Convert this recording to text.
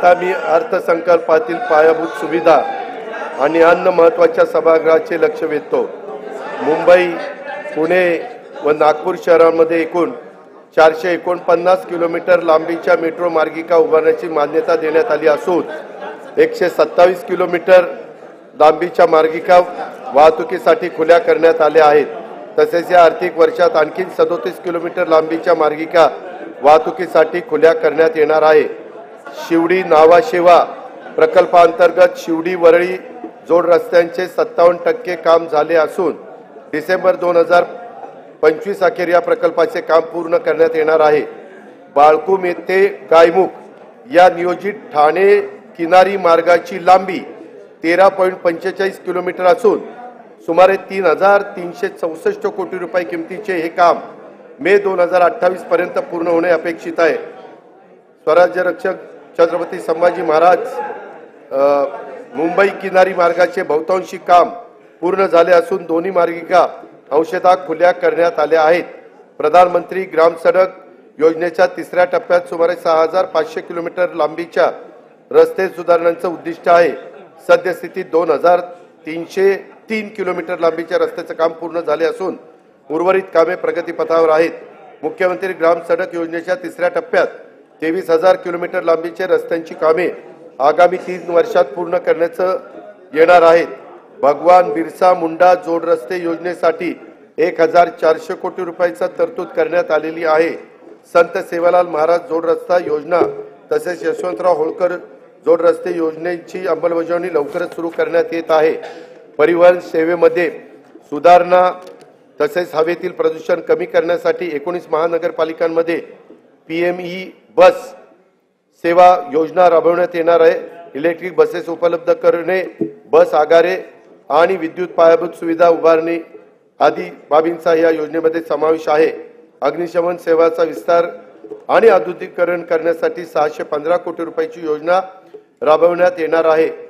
आगामी अर्थसंकल्पातील पायाभूत सुविधा आणि अन्न महत्त्वाच्या सभागृहाचे लक्ष वेधतो। मुंबई, पुणे व नागपूर शहरांमध्ये एकूण 449 किलोमीटर लांबीच्या मेट्रो मार्गिका उभारण्याची मान्यता देण्यात आली असून 127 किलोमीटर लांबीच्या मार्गिका वाहतुकीसाठी खुल्या करण्यात आल्या आहेत। तसेच या आर्थिक वर्षात आणखी 37 किलोमीटर लांबीच्या मार्गिका वाहतुकीसाठी खुल्या करण्यात येणार आहे। शिवडी नावाशेवा प्रकल्पांतर्गत शिवडी वरळी जोड रस्त्यांचे 57% काम झाले असून डिसेंबर 2025 अखेर या प्रकल्पाचे काम पूर्ण करण्यात येणार आहे। बाळकुम येथे गायमुख या नियोजित ठाणे किनारी मार्गाची लांबी 13.45 किलोमीटर असून सुमारे 3,364 कोटी रुपये किमतीचे हे काम मे 2028 पर्यंत पूर्ण होणे अपेक्षित आहे। स्वराज्य रक्षक छत्रपती संभाजी महाराज मुंबई किनारी मार्गाचे बहुतांशी काम पूर्ण झाले असून दोन्ही मार्गिका अंशतः खुल्या करण्यात आल्या आहेत। प्रधानमंत्री ग्राम सडक योजनेच्या तिसऱ्या टप्प्यात सुमारे 6,500 किलोमीटर लांबीच्या रस्ते सुधारणांचे उद्दिष्ट आहे। सद्यस्थितीत 2,303 किलोमीटर लांबीच्या रस्त्याचे काम पूर्ण झाले असून उर्वरित कामे प्रगतीपथावर आहेत। मुख्यमंत्री ग्राम सडक योजनेच्या तिसऱ्या टप्प्यात 23,000 किलोमीटर लांबीच्या रस्त्यांची कामे आगामी 3 वर्षात पूर्ण करण्यात येणार आहेत। भगवान बिरसा मुंडा जोड रस्ते योजनेसाठी 1,400 कोटी रुपयाची तरतूद करण्यात आलेली आहे। संत सेवालाल महाराज जोड रस्ता योजना तसेच यशवंतराव होळकर जोड रस्ते योजनेची अंमलबजावणी लवकरच सुरू करण्यात येत आहे। परिवहन सेवेमध्ये सुधारणा तसेच हवेतील प्रदूषण कमी करण्यासाठी 19 महानगरपालिकांमध्ये PME बस सेवा योजना राबवण्यात येणार आहे। इलेक्ट्रिक बसेस उपलब्ध करणे, बस आगारे आणि विद्युत पायाभूत सुविधा उभारणी आदी बाबींचा या योजनेमध्ये समावेश आहे। अग्निशमन सेवाचा विस्तार आणि आधुनिकीकरण करण्यासाठी 615 कोटी रुपयाची योजना राबवण्यात येणार आहे।